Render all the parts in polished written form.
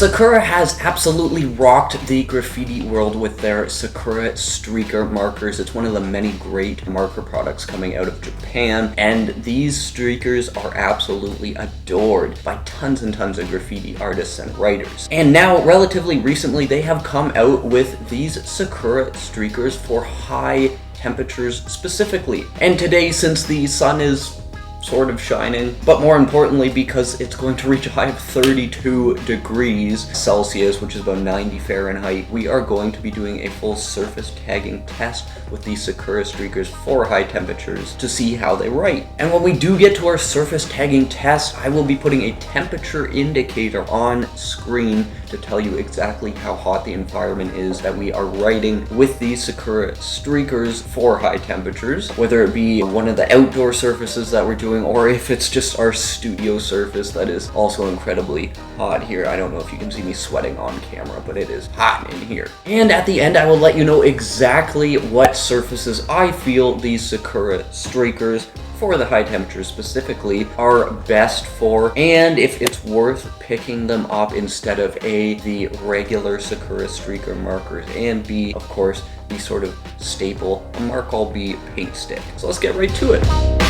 Sakura has absolutely rocked the graffiti world with their Sakura Streaker markers. It's one of the many great marker products coming out of Japan, and these streakers are absolutely adored by tons and tons of graffiti artists and writers. And now, relatively recently, they have come out with these Sakura Streakers for high temperatures specifically. And today, since the sun is sort of shining, but more importantly because it's going to reach a high of 32 degrees Celsius, which is about 90 Fahrenheit, we are going to be doing a full surface tagging test with these Sakura Streakers for high temperatures to see how they write. And when we do get to our surface tagging test, I will be putting a temperature indicator on screen to tell you exactly how hot the environment is that we are writing with these Sakura Streakers for high temperatures, whether it be one of the outdoor surfaces that we're doing or if it's just our studio surface that is also incredibly hot here. I don't know if you can see me sweating on camera, but it is hot in here. And at the end, I will let you know exactly what surfaces I feel these Sakura Streakers for the high temperatures specifically are best for, and if it's worth picking them up instead of A, the regular Sakura Streaker markers, and B, of course, the sort of staple Markal B paint stick. So let's get right to it.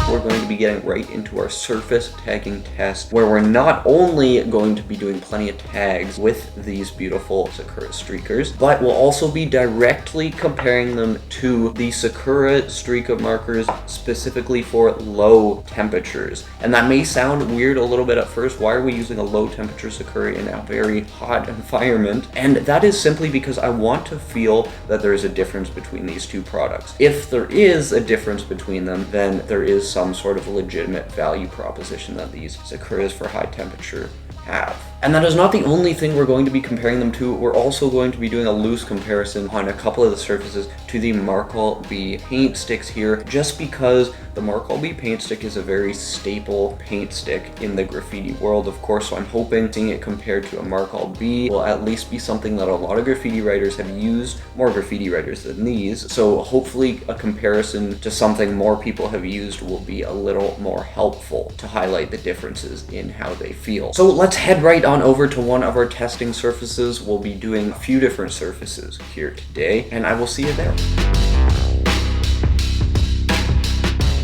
We're going to be getting right into our surface tagging test, where we're not only going to be doing plenty of tags with these beautiful Sakura Streakers, but we'll also be directly comparing them to the Sakura Streaker markers specifically for low temperatures. And that may sound weird a little bit at first. Why are we using a low temperature Sakura in a very hot environment? And that is simply because I want to feel that there is a difference between these two products. If there is a difference between them, then there is some sort of legitimate value proposition that these Sakuras for high temperature have. And that is not the only thing we're going to be comparing them to. We're also going to be doing a loose comparison on a couple of the surfaces to the Markal B paint sticks here, just because the Markal B paint stick is a very staple paint stick in the graffiti world, of course, so I'm hoping seeing it compared to a Markal B will at least be something that a lot of graffiti writers have used, more graffiti writers than these, so hopefully a comparison to something more people have used will be a little more helpful to highlight the differences in how they feel. So let's head right on over to one of our testing surfaces. We'll be doing a few different surfaces here today, and I will see you there.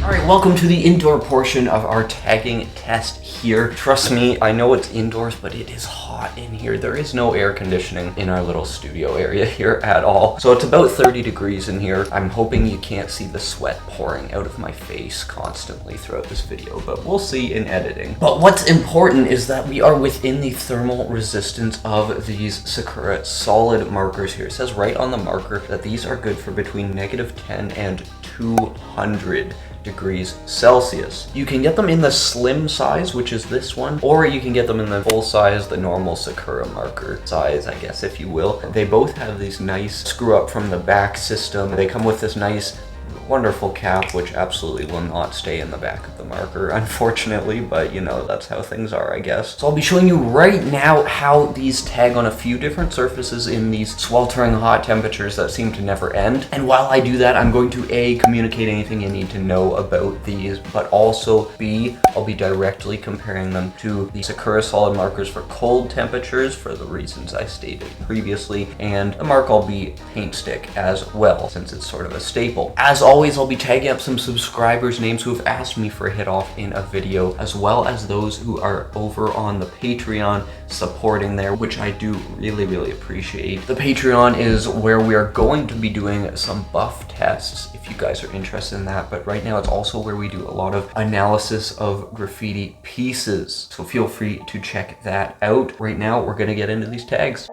Alright, welcome to the indoor portion of our tagging test here. Trust me, I know it's indoors, but it is hot in here. There is no air conditioning in our little studio area here at all. So it's about 30 degrees in here. I'm hoping you can't see the sweat pouring out of my face constantly throughout this video, but we'll see in editing. But what's important is that we are within the thermal resistance of these Sakura solid markers here. It says right on the marker that these are good for between -10 and 200 degrees Celsius. You can get them in the slim size, which is this one, or you can get them in the full size, the normal Sakura marker size, I guess, if you will. They both have these nice screw up from the back system. They come with this nice wonderful cap, which absolutely will not stay in the back of the marker, unfortunately, but you know, that's how things are, I guess. So I'll be showing you right now how these tag on a few different surfaces in these sweltering hot temperatures that seem to never end. And while I do that, I'm going to A, communicate anything you need to know about these, but also B, I'll be directly comparing them to the Sakura solid markers for cold temperatures for the reasons I stated previously, and the Markal B paint stick as well, since it's sort of a staple. As always, I'll be tagging up some subscribers' names who have asked me for a hit off in a video, as well as those who are over on the Patreon supporting there, which I do really appreciate. The Patreon is where we are going to be doing some buff tests if you guys are interested in that, but right now it's also where we do a lot of analysis of graffiti pieces, so feel free to check that out. Right now we're gonna get into these tags.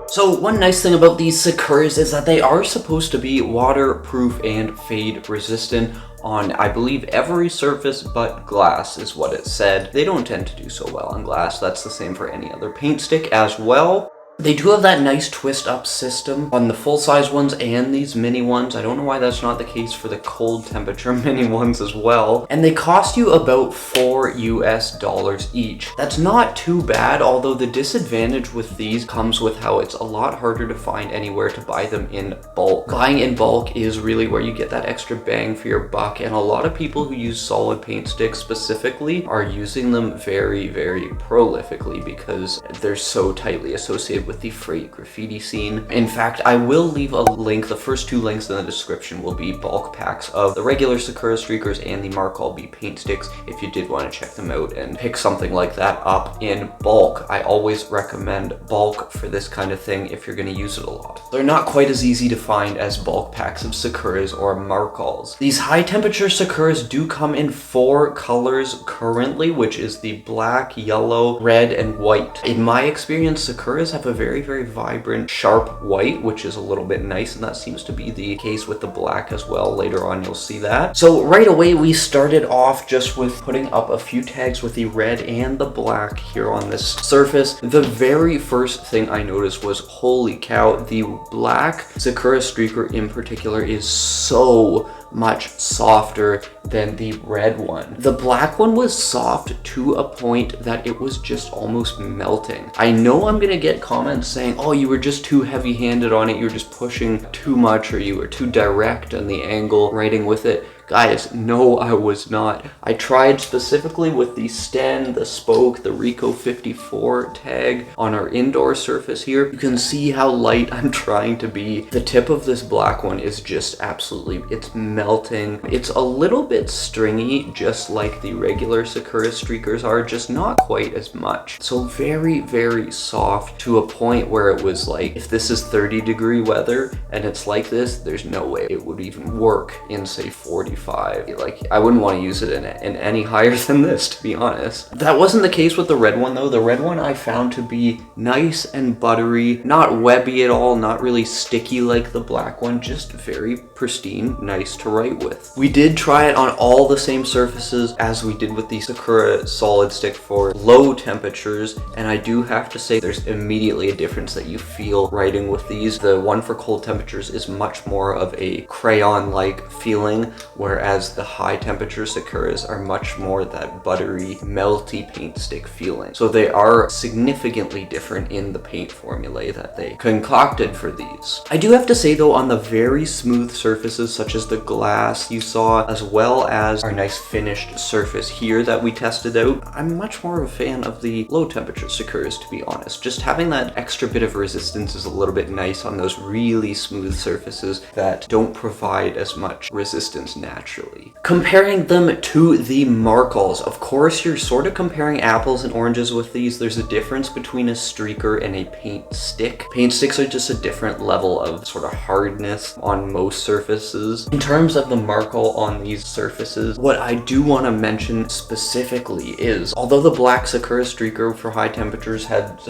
So one nice thing about these Sakuras is that they are supposed to be waterproof and fade resistant on, I believe, every surface but glass is what it said. They don't tend to do so well on glass. That's the same for any other paint stick as well. They do have that nice twist up system on the full size ones and these mini ones. I don't know why that's not the case for the cold temperature mini ones as well. And they cost you about $4 US each. That's not too bad, although the disadvantage with these comes with how it's a lot harder to find anywhere to buy them in bulk. Buying in bulk is really where you get that extra bang for your buck, and a lot of people who use solid paint sticks specifically are using them very, very prolifically because they're so tightly associated with the freight graffiti scene. In fact, I will leave a link. The first two links in the description will be bulk packs of the regular Sakura Streakers and the Markal B paint sticks if you did want to check them out and pick something like that up in bulk. I always recommend bulk for this kind of thing if you're going to use it a lot. They're not quite as easy to find as bulk packs of Sakuras or Markals. These high temperature Sakuras do come in 4 colors currently, which is the black, yellow, red, and white. In my experience, Sakuras have a very, very vibrant, sharp white, which is a little bit nice, and that seems to be the case with the black as well. Later on, you'll see that. So right away, we started off just with putting up a few tags with the red and the black here on this surface. The very first thing I noticed was, holy cow, the black Sakura Streaker in particular is so much softer than the red one. The black one was soft to a point that it was just almost melting. I know I'm gonna get comments saying, oh, you were just too heavy-handed on it, you were just pushing too much, or you were too direct on the angle writing with it. Guys, no, I was not. I tried specifically with the Sten, the Spoke, the Rico 54 tag on our indoor surface here. You can see how light I'm trying to be. The tip of this black one is just absolutely, it's melting. It's a little bit stringy, just like the regular Sakura Streakers are, just not quite as much. So very, very soft to a point where it was like, if this is 30-degree weather and it's like this, there's no way it would even work in, say, 45. Like, I wouldn't want to use it in any higher than this, to be honest. That wasn't the case with the red one though. The red one I found to be nice and buttery, not webby at all, not really sticky like the black one, just very pristine, nice to write with. We did try it on all the same surfaces as we did with the Sakura solid stick for low temperatures, and I do have to say there's immediately a difference that you feel writing with these. The one for cold temperatures is much more of a crayon-like feeling, whereas the high temperature Sakuras are much more that buttery, melty paint stick feeling. So they are significantly different in the paint formulae that they concocted for these. I do have to say though, on the very smooth surfaces such as the glass you saw, as well as our nice finished surface here that we tested out, I'm much more of a fan of the low temperature Sakuras, to be honest. Just having that extra bit of resistance is a little bit nice on those really smooth surfaces that don't provide as much resistance naturally. Comparing them to the Markals, of course you're sort of comparing apples and oranges with these. There's a difference between a streaker and a paint stick. Paint sticks are just a different level of sort of hardness on most surfaces. In terms of the Markal on these surfaces, what I do want to mention specifically is, although the black Sakura Streaker for high temperatures had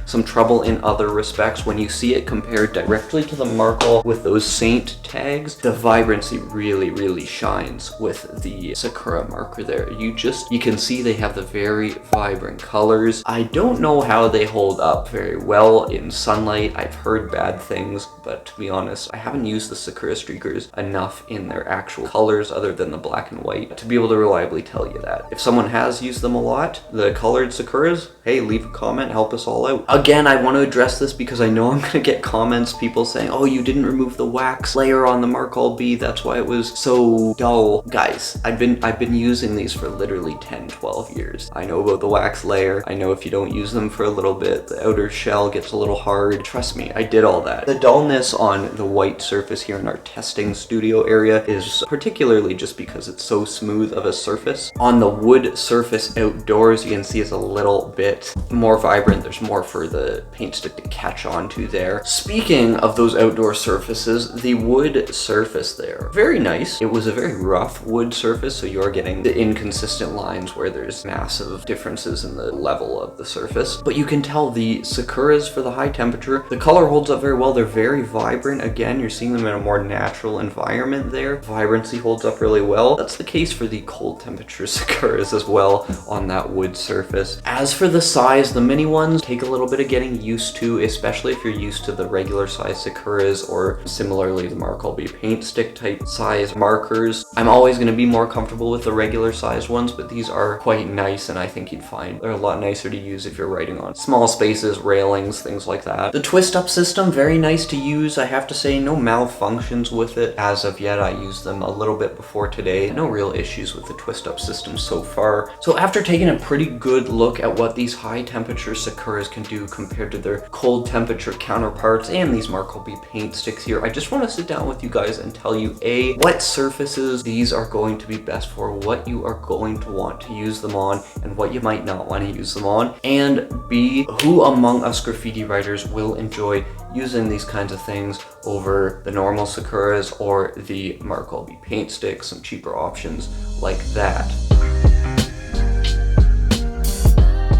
some trouble in other respects, when you see it compared directly to the Markal with those Saint tags, the vibrancy really shines with the Sakura marker there. You can see they have the very vibrant colors. I don't know how they hold up very well in sunlight. I've heard bad things, but to be honest, I haven't used the Sakura Streakers enough in their actual colors other than the black and white to be able to reliably tell you that. If someone has used them a lot, the colored Sakuras, hey, leave a comment, help us all out. Again, I want to address this because I know I'm going to get comments, people saying, oh, you didn't remove the wax layer on the Markal B, that's why it was so dull. Guys, I've been using these for literally 10-12 years. I know about the wax layer. I know if you don't use them for a little bit, the outer shell gets a little hard. Trust me, I did all that. The dullness on the white surface here in our testing studio area is particularly just because it's so smooth of a surface. On the wood surface outdoors, you can see it's a little bit more vibrant. There's more for the paint stick to catch onto there. Speaking of those outdoor surfaces, the wood surface there, very nice. It was a very rough wood surface, so you're getting the inconsistent lines where there's massive differences in the level of the surface. But you can tell the Sakuras for the high temperature, the color holds up very well. They're very vibrant. Again, you're seeing them in a more natural environment there. Vibrancy holds up really well. That's the case for the cold temperature Sakuras as well on that wood surface. As for the size, the mini ones take a little bit of getting used to, especially if you're used to the regular size Sakuras or similarly the Markal paint stick type size markers. I'm always going to be more comfortable with the regular size ones, but these are quite nice, and I think you'd find they're a lot nicer to use if you're writing on small spaces, railings, things like that. The twist up system, very nice to use. I have to say, no malfunctions with it as of yet. I used them a little bit before today. No real issues with the twist up system so far. So after taking a pretty good look at what these high temperature Sakuras can do compared to their cold temperature counterparts and these Markal paint sticks here, I just want to sit down with you guys and tell you A, what surfaces these are going to be best for, what you are going to want to use them on, and what you might not want to use them on, and B, who among us graffiti writers will enjoy using these kinds of things over the normal Sakuras or the Markal paint sticks, some cheaper options like that.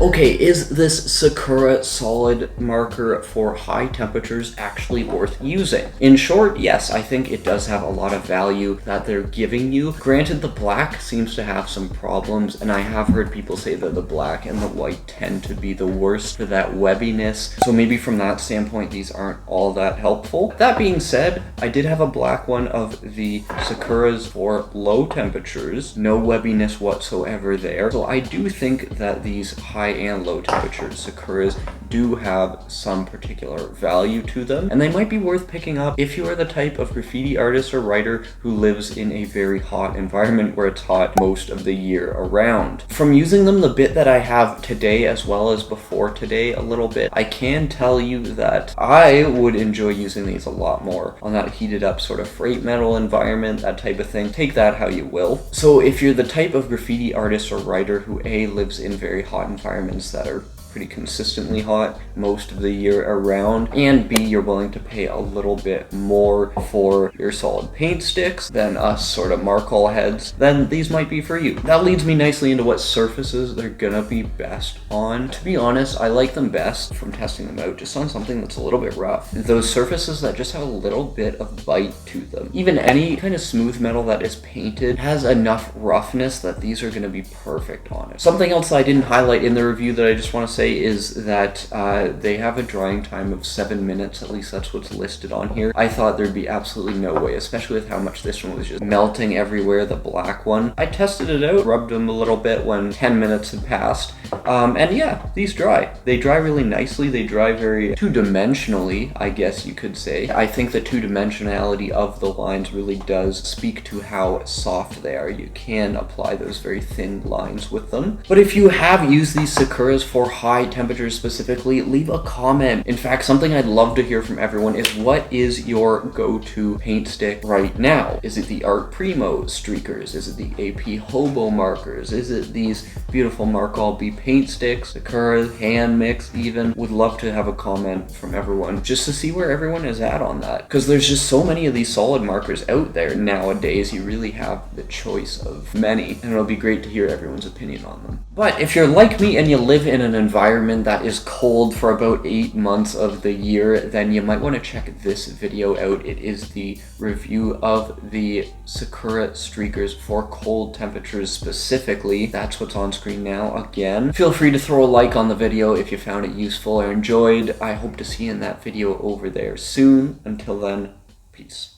Okay, is this Sakura solid marker for high temperatures actually worth using? In short, yes, I think it does have a lot of value that they're giving you. Granted, the black seems to have some problems, and I have heard people say that the black and the white tend to be the worst for that webbiness. So maybe from that standpoint, these aren't all that helpful. That being said, I did have a black one of the Sakuras for low temperatures. No webbiness whatsoever there. So I do think that these high and low temperature Sakuras do have some particular value to them, and they might be worth picking up if you are the type of graffiti artist or writer who lives in a very hot environment where it's hot most of the year around. From using them the bit that I have today as well as before today a little bit, I can tell you that I would enjoy using these a lot more on that heated up sort of freight metal environment, that type of thing. Take that how you will. So if you're the type of graffiti artist or writer who A, lives in very hot environments that are pretty consistently hot most of the year around, and B, you're willing to pay a little bit more for your solid paint sticks than us sort of Markal heads, then these might be for you. That leads me nicely into what surfaces they're gonna be best on. To be honest, I like them best from testing them out just on something that's a little bit rough. Those surfaces that just have a little bit of bite to them. Even any kind of smooth metal that is painted has enough roughness that these are gonna be perfect on it. Something else I didn't highlight in the review that I just want to say is that they have a drying time of 7 minutes, at least that's what's listed on here. I thought there'd be absolutely no way, especially with how much this one was just melting everywhere, the black one. I tested it out, rubbed them a little bit when 10 minutes had passed, and yeah, these dry. They dry really nicely, they dry very two-dimensionally, I guess you could say. I think the two-dimensionality of the lines really does speak to how soft they are. You can apply those very thin lines with them. But if you have used these Sakuras for high temperatures specifically, leave a comment. In fact, something I'd love to hear from everyone is, what is your go-to paint stick right now? Is it the Art Primo Streakers? Is it the AP Hobo markers? Is it these beautiful Markal paint sticks, Sakura hand mix even? Would love to have a comment from everyone just to see where everyone is at on that, because there's just so many of these solid markers out there nowadays. You really have the choice of many, and it'll be great to hear everyone's opinion on them. But if you're like me and you live in an environment that is cold for about 8 months of the year, then you might want to check this video out. It is the review of the Sakura Streakers for cold temperatures specifically. That's what's on screen now. Again, feel free to throw a like on the video if you found it useful or enjoyed. I hope to see you in that video over there soon. Until then, peace.